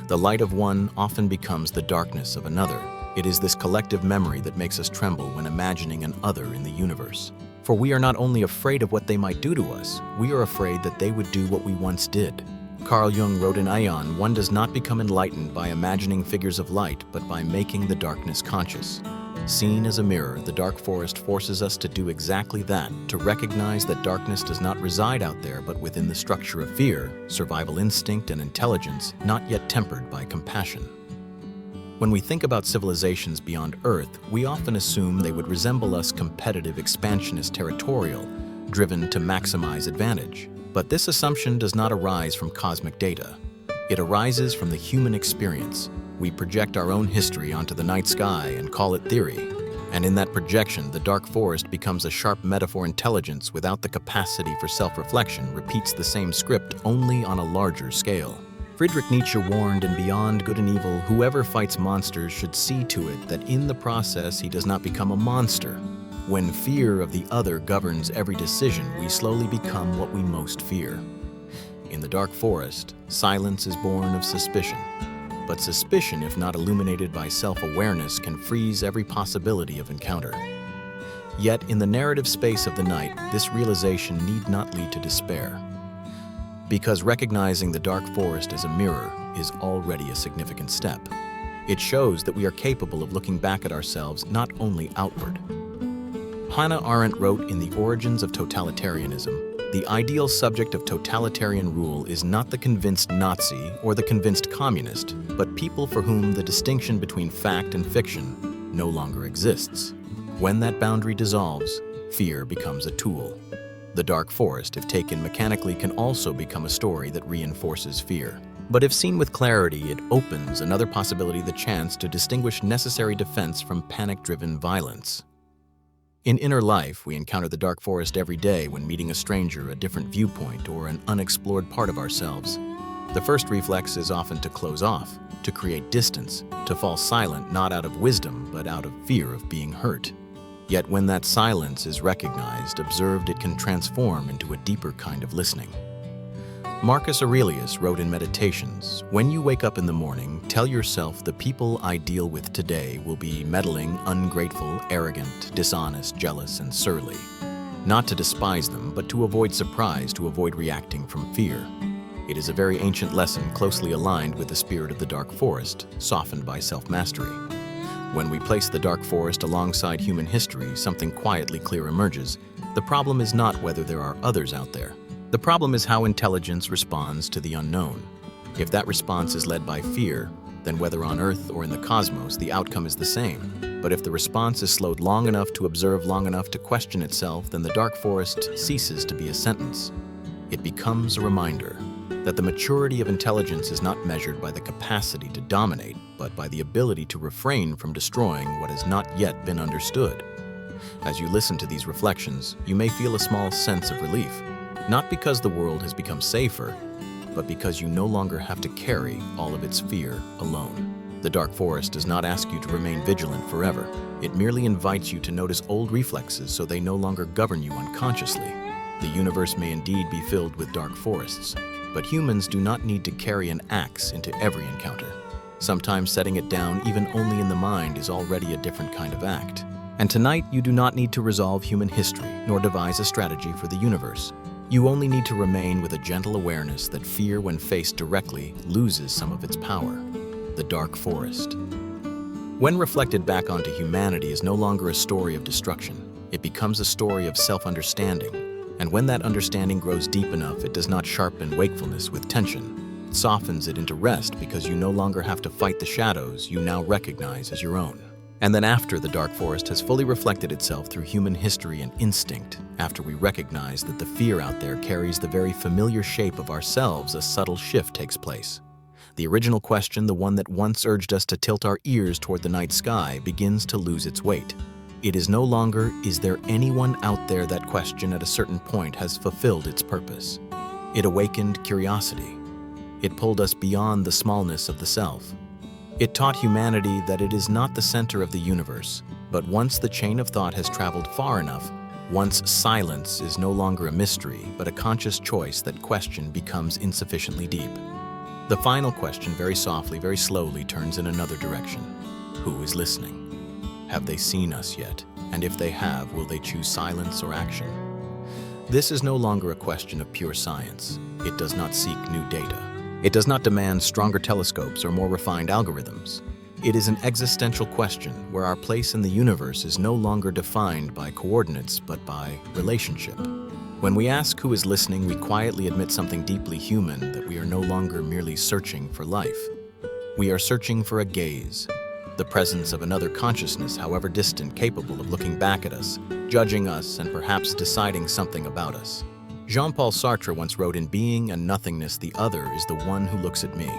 The light of one often becomes the darkness of another. It is this collective memory that makes us tremble when imagining an other in the universe. For we are not only afraid of what they might do to us, we are afraid that they would do what we once did. Carl Jung wrote in Aeon, one does not become enlightened by imagining figures of light, but by making the darkness conscious. Seen as a mirror, the dark forest forces us to do exactly that, to recognize that darkness does not reside out there but within the structure of fear, survival instinct, and intelligence, not yet tempered by compassion. When we think about civilizations beyond Earth, we often assume they would resemble us, competitive, expansionist, territorial, driven to maximize advantage. But this assumption does not arise from cosmic data. It arises from the human experience. We project our own history onto the night sky and call it theory. And in that projection, the dark forest becomes a sharp metaphor. Intelligence without the capacity for self-reflection repeats the same script, only on a larger scale. Friedrich Nietzsche warned, in Beyond Good and Evil, whoever fights monsters should see to it that in the process he does not become a monster. When fear of the other governs every decision, we slowly become what we most fear. In the dark forest, silence is born of suspicion. But suspicion, if not illuminated by self-awareness, can freeze every possibility of encounter. Yet, in the narrative space of the night, this realization need not lead to despair. Because recognizing the dark forest as a mirror is already a significant step. It shows that we are capable of looking back at ourselves, not only outward. Hannah Arendt wrote in The Origins of Totalitarianism, the ideal subject of totalitarian rule is not the convinced Nazi or the convinced communist, but people for whom the distinction between fact and fiction no longer exists. When that boundary dissolves, fear becomes a tool. The dark forest, if taken mechanically, can also become a story that reinforces fear. But if seen with clarity, it opens another possibility, the chance to distinguish necessary defense from panic-driven violence. In inner life, we encounter the dark forest every day when meeting a stranger, a different viewpoint, or an unexplored part of ourselves. The first reflex is often to close off, to create distance, to fall silent not out of wisdom, but out of fear of being hurt. Yet when that silence is recognized, observed, it can transform into a deeper kind of listening. Marcus Aurelius wrote in Meditations, "When you wake up in the morning, tell yourself the people I deal with today will be meddling, ungrateful, arrogant, dishonest, jealous, and surly. Not to despise them, but to avoid surprise, to avoid reacting from fear." It is a very ancient lesson closely aligned with the spirit of the dark forest, softened by self-mastery. When we place the dark forest alongside human history, something quietly clear emerges. The problem is not whether there are others out there. The problem is how intelligence responds to the unknown. If that response is led by fear, then whether on Earth or in the cosmos, the outcome is the same. But if the response is slowed long enough to observe, long enough to question itself, then the dark forest ceases to be a sentence. It becomes a reminder that the maturity of intelligence is not measured by the capacity to dominate, but by the ability to refrain from destroying what has not yet been understood. As you listen to these reflections, you may feel a small sense of relief. Not because the world has become safer, but because you no longer have to carry all of its fear alone. The dark forest does not ask you to remain vigilant forever. It merely invites you to notice old reflexes so they no longer govern you unconsciously. The universe may indeed be filled with dark forests, but humans do not need to carry an axe into every encounter. Sometimes setting it down even only in the mind is already a different kind of act. And tonight, you do not need to resolve human history nor devise a strategy for the universe. You only need to remain with a gentle awareness that fear, when faced directly, loses some of its power. The dark forest. When reflected back onto humanity, is no longer a story of destruction. It becomes a story of self-understanding. And when that understanding grows deep enough, it does not sharpen wakefulness with tension. It softens it into rest because you no longer have to fight the shadows you now recognize as your own. And then after the dark forest has fully reflected itself through human history and instinct, after we recognize that the fear out there carries the very familiar shape of ourselves, a subtle shift takes place. The original question, the one that once urged us to tilt our ears toward the night sky, begins to lose its weight. It is no longer, is there anyone out there? That question at a certain point has fulfilled its purpose. It awakened curiosity. It pulled us beyond the smallness of the self. It taught humanity that it is not the center of the universe, but once the chain of thought has traveled far enough, once silence is no longer a mystery, but a conscious choice, that question becomes insufficiently deep. The final question, very softly, very slowly, turns in another direction. Who is listening? Have they seen us yet? And if they have, will they choose silence or action? This is no longer a question of pure science. It does not seek new data. It does not demand stronger telescopes or more refined algorithms. It is an existential question where our place in the universe is no longer defined by coordinates, but by relationship. When we ask who is listening, we quietly admit something deeply human, that we are no longer merely searching for life. We are searching for a gaze, the presence of another consciousness, however distant, capable of looking back at us, judging us, and perhaps deciding something about us. Jean-Paul Sartre once wrote, "In being and nothingness, the other is the one who looks at me."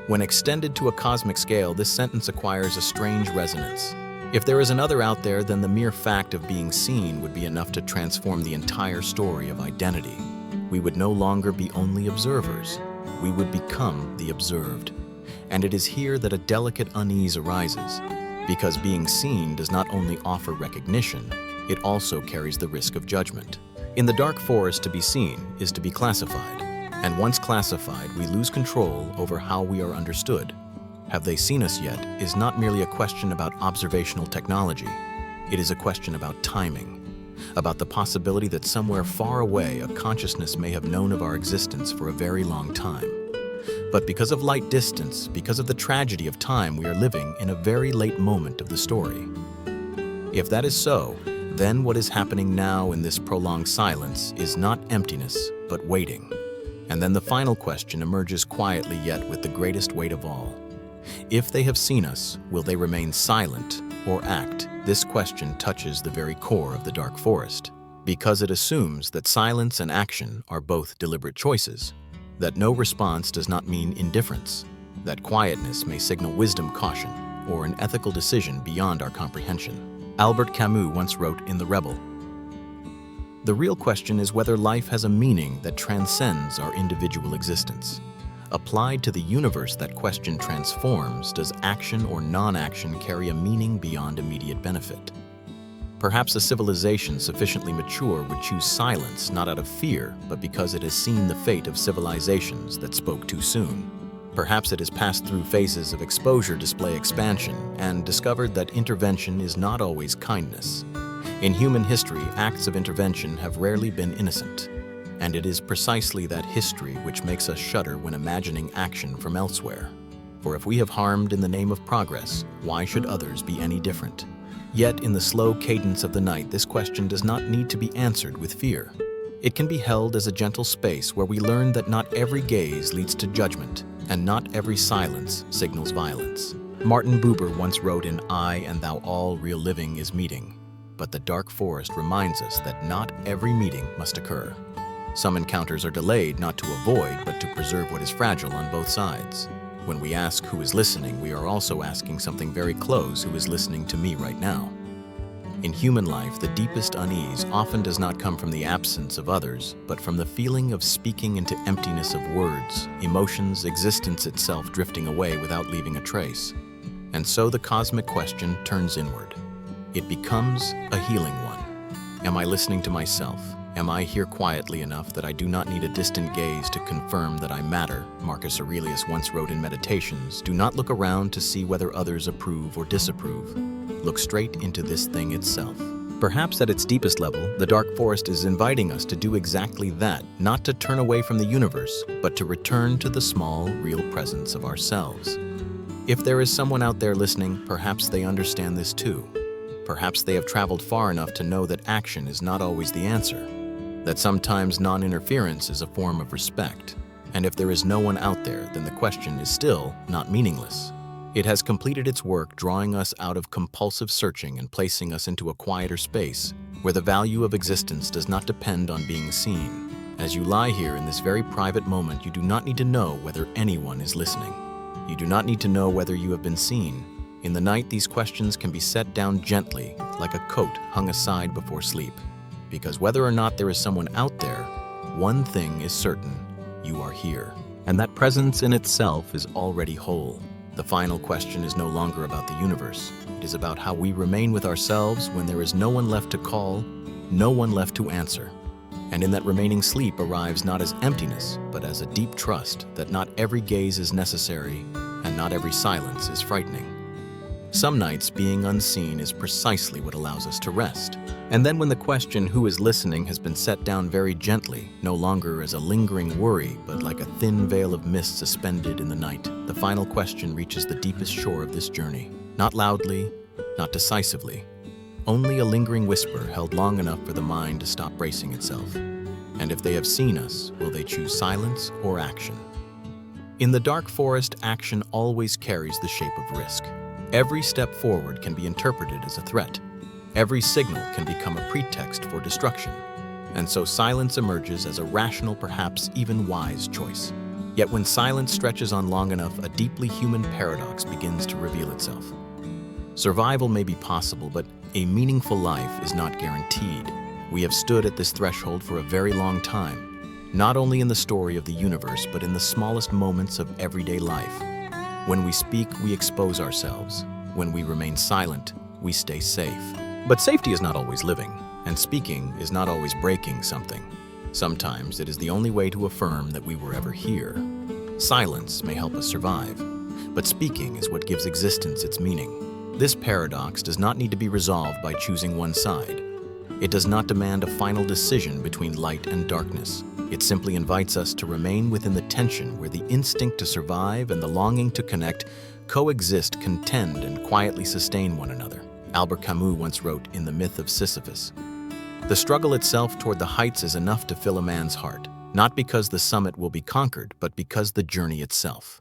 When extended to a cosmic scale, this sentence acquires a strange resonance. If there is another out there, then the mere fact of being seen would be enough to transform the entire story of identity. We would no longer be only observers. We would become the observed. And it is here that a delicate unease arises, because being seen does not only offer recognition, it also carries the risk of judgment. In the dark forest, to be seen is to be classified. And once classified, we lose control over how we are understood. Have they seen us yet is not merely a question about observational technology. It is a question about timing, about the possibility that somewhere far away a consciousness may have known of our existence for a very long time. But because of light distance, because of the tragedy of time, we are living in a very late moment of the story. If that is so, then what is happening now in this prolonged silence is not emptiness, but waiting. And then the final question emerges quietly, yet with the greatest weight of all. If they have seen us, will they remain silent or act? This question touches the very core of the dark forest, because it assumes that silence and action are both deliberate choices, that no response does not mean indifference, that quietness may signal wisdom, caution, or an ethical decision beyond our comprehension. Albert Camus once wrote in The Rebel, "The real question is whether life has a meaning that transcends our individual existence. Applied to the universe, that question transforms. Does action or non-action carry a meaning beyond immediate benefit? Perhaps a civilization sufficiently mature would choose silence not out of fear, but because it has seen the fate of civilizations that spoke too soon. Perhaps it has passed through phases of exposure, display, expansion, and discovered that intervention is not always kindness. In human history, acts of intervention have rarely been innocent. And it is precisely that history which makes us shudder when imagining action from elsewhere. For if we have harmed in the name of progress, why should others be any different? Yet in the slow cadence of the night, this question does not need to be answered with fear. It can be held as a gentle space where we learn that not every gaze leads to judgment, and not every silence signals violence. Martin Buber once wrote in I and Thou All Real Living is Meeting, but the dark forest reminds us that not every meeting must occur. Some encounters are delayed not to avoid, but to preserve what is fragile on both sides. When we ask who is listening, we are also asking something very close: who is listening to me right now? In human life, the deepest unease often does not come from the absence of others, but from the feeling of speaking into emptiness of words, emotions, existence itself drifting away without leaving a trace. And so the cosmic question turns inward. It becomes a healing one. Am I listening to myself? Am I here quietly enough that I do not need a distant gaze to confirm that I matter? Marcus Aurelius once wrote in Meditations, "Do not look around to see whether others approve or disapprove. Look straight into this thing itself." Perhaps at its deepest level, the dark forest is inviting us to do exactly that, not to turn away from the universe, but to return to the small, real presence of ourselves. If there is someone out there listening, perhaps they understand this too. Perhaps they have traveled far enough to know that action is not always the answer, that sometimes non-interference is a form of respect. And if there is no one out there, then the question is still not meaningless. It has completed its work, drawing us out of compulsive searching and placing us into a quieter space, where the value of existence does not depend on being seen. As you lie here in this very private moment, you do not need to know whether anyone is listening. You do not need to know whether you have been seen. In the night, these questions can be set down gently, like a coat hung aside before sleep. Because whether or not there is someone out there, one thing is certain: you are here. And that presence in itself is already whole. The final question is no longer about the universe. It is about how we remain with ourselves when there is no one left to call, no one left to answer. And in that remaining sleep arrives not as emptiness, but as a deep trust that not every gaze is necessary and not every silence is frightening. Some nights, being unseen is precisely what allows us to rest. And then when the question, who is listening, has been set down very gently, no longer as a lingering worry, but like a thin veil of mist suspended in the night, the final question reaches the deepest shore of this journey. Not loudly, not decisively, only a lingering whisper held long enough for the mind to stop bracing itself. And if they have seen us, will they choose silence or action? In the dark forest, action always carries the shape of risk. Every step forward can be interpreted as a threat. Every signal can become a pretext for destruction. And so silence emerges as a rational, perhaps even wise choice. Yet when silence stretches on long enough, a deeply human paradox begins to reveal itself. Survival may be possible, but a meaningful life is not guaranteed. We have stood at this threshold for a very long time, not only in the story of the universe, but in the smallest moments of everyday life. When we speak, we expose ourselves. When we remain silent, we stay safe. But safety is not always living, and speaking is not always breaking something. Sometimes it is the only way to affirm that we were ever here. Silence may help us survive, but speaking is what gives existence its meaning. This paradox does not need to be resolved by choosing one side. It does not demand a final decision between light and darkness. It simply invites us to remain within the tension where the instinct to survive and the longing to connect coexist, contend, and quietly sustain one another. Albert Camus once wrote in The Myth of Sisyphus, "The struggle itself toward the heights is enough to fill a man's heart, not because the summit will be conquered, but because the journey itself."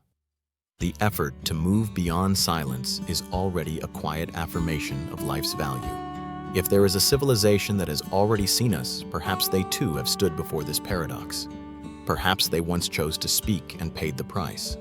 The effort to move beyond silence is already a quiet affirmation of life's value. If there is a civilization that has already seen us, perhaps they too have stood before this paradox. Perhaps they once chose to speak and paid the price.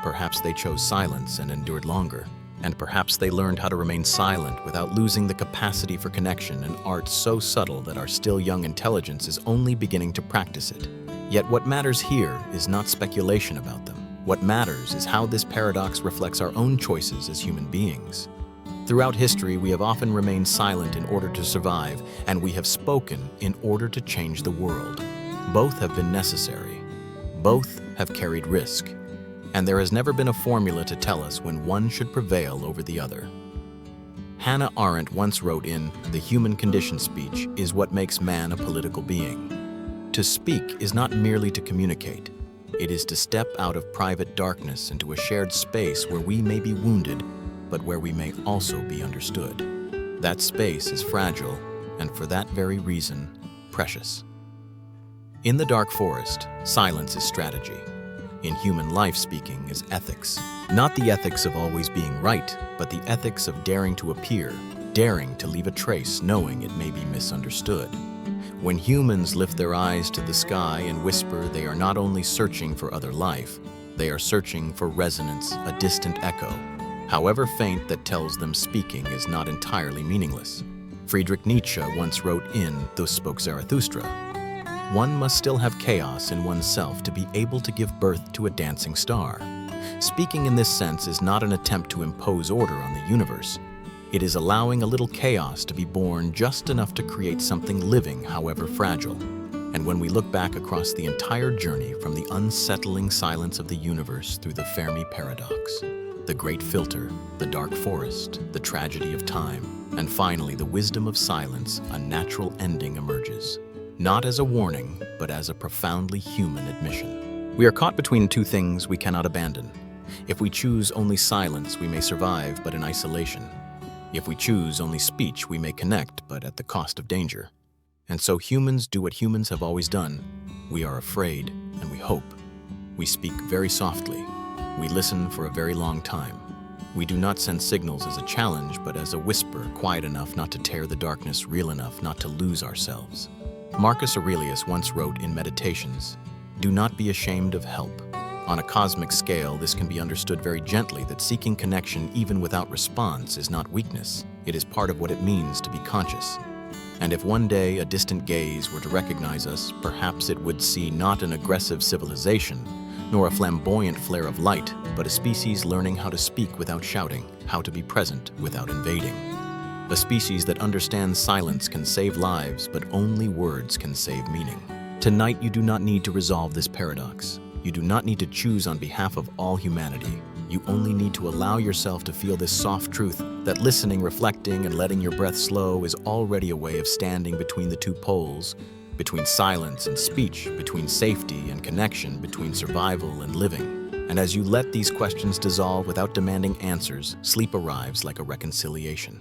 Perhaps they chose silence and endured longer. And perhaps they learned how to remain silent without losing the capacity for connection, an art so subtle that our still young intelligence is only beginning to practice it. Yet what matters here is not speculation about them. What matters is how this paradox reflects our own choices as human beings. Throughout history, we have often remained silent in order to survive, and we have spoken in order to change the world. Both have been necessary. Both have carried risk. And there has never been a formula to tell us when one should prevail over the other. Hannah Arendt once wrote in The Human Condition speech, "Is what makes man a political being." To speak is not merely to communicate. It is to step out of private darkness into a shared space where we may be wounded, but where we may also be understood. That space is fragile, and for that very reason, precious. In the dark forest, silence is strategy. In human life, speaking is ethics. Not the ethics of always being right, but the ethics of daring to appear, daring to leave a trace, knowing it may be misunderstood. When humans lift their eyes to the sky and whisper, they are not only searching for other life, they are searching for resonance, a distant echo, however faint, that tells them speaking is not entirely meaningless. Friedrich Nietzsche once wrote in Thus Spoke Zarathustra, "One must still have chaos in oneself to be able to give birth to a dancing star." Speaking in this sense is not an attempt to impose order on the universe. It is allowing a little chaos to be born just enough to create something living, however fragile. And when we look back across the entire journey from the unsettling silence of the universe through the Fermi paradox, the great filter, the dark forest, the tragedy of time, and finally the wisdom of silence, a natural ending emerges. Not as a warning, but as a profoundly human admission. We are caught between two things we cannot abandon. If we choose only silence, we may survive, but in isolation. If we choose only speech, we may connect, but at the cost of danger. And so humans do what humans have always done. We are afraid, and we hope. We speak very softly. We listen for a very long time. We do not send signals as a challenge, but as a whisper, quiet enough not to tear the darkness, real enough not to lose ourselves. Marcus Aurelius once wrote in Meditations, "Do not be ashamed of help." On a cosmic scale, this can be understood very gently that seeking connection even without response is not weakness. It is part of what it means to be conscious. And if one day a distant gaze were to recognize us, perhaps it would see not an aggressive civilization, nor a flamboyant flare of light, but a species learning how to speak without shouting, how to be present without invading. A species that understands silence can save lives, but only words can save meaning. Tonight, you do not need to resolve this paradox. You do not need to choose on behalf of all humanity. You only need to allow yourself to feel this soft truth that listening, reflecting, and letting your breath slow is already a way of standing between the two poles, between silence and speech, between safety and connection, between survival and living. And as you let these questions dissolve without demanding answers, sleep arrives like a reconciliation.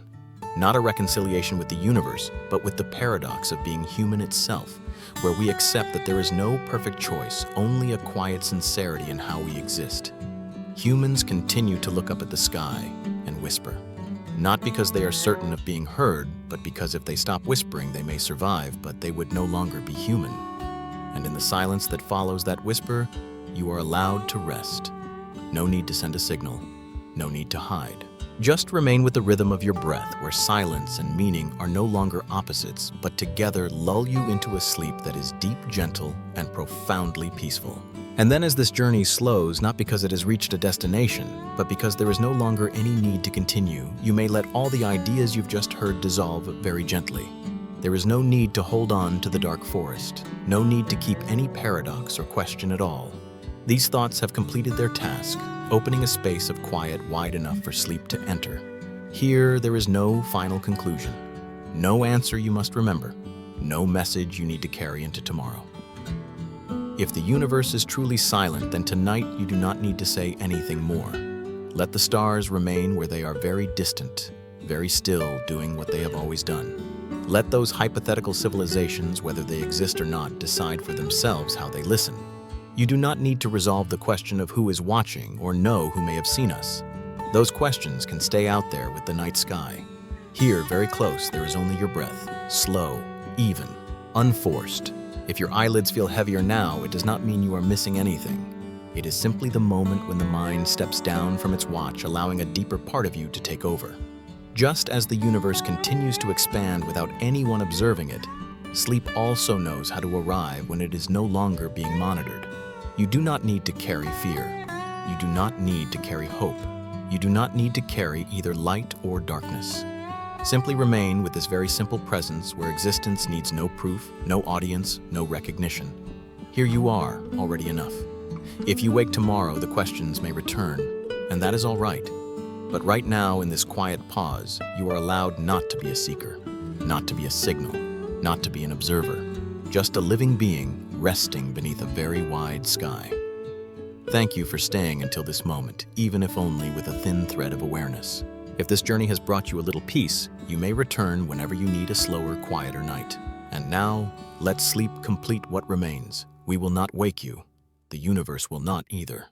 Not a reconciliation with the universe, but with the paradox of being human itself, where we accept that there is no perfect choice, only a quiet sincerity in how we exist. Humans continue to look up at the sky and whisper, not because they are certain of being heard, but because if they stop whispering, they may survive, but they would no longer be human. And in the silence that follows that whisper, you are allowed to rest. No need to send a signal, no need to hide. Just remain with the rhythm of your breath, where silence and meaning are no longer opposites, but together lull you into a sleep that is deep, gentle, and profoundly peaceful. And then as this journey slows, not because it has reached a destination, but because there is no longer any need to continue, you may let all the ideas you've just heard dissolve very gently. There is no need to hold on to the dark forest, no need to keep any paradox or question at all. These thoughts have completed their task, opening a space of quiet wide enough for sleep to enter. Here, there is no final conclusion, no answer you must remember, no message you need to carry into tomorrow. If the universe is truly silent, then tonight you do not need to say anything more. Let the stars remain where they are, very distant, very still, doing what they have always done. Let those hypothetical civilizations, whether they exist or not, decide for themselves how they listen. You do not need to resolve the question of who is watching or know who may have seen us. Those questions can stay out there with the night sky. Here, very close, there is only your breath, slow, even, unforced. If your eyelids feel heavier now, it does not mean you are missing anything. It is simply the moment when the mind steps down from its watch, allowing a deeper part of you to take over. Just as the universe continues to expand without anyone observing it, sleep also knows how to arrive when it is no longer being monitored. You do not need to carry fear. You do not need to carry hope. You do not need to carry either light or darkness. Simply remain with this very simple presence where existence needs no proof, no audience, no recognition. Here you are, already enough. If you wake tomorrow, the questions may return, and that is all right. But right now, in this quiet pause, you are allowed not to be a seeker, not to be a signal, not to be an observer, just a living being resting beneath a very wide sky. Thank you for staying until this moment, even if only with a thin thread of awareness. If this journey has brought you a little peace, you may return whenever you need a slower, quieter night. And now, let sleep complete what remains. We will not wake you. The universe will not either.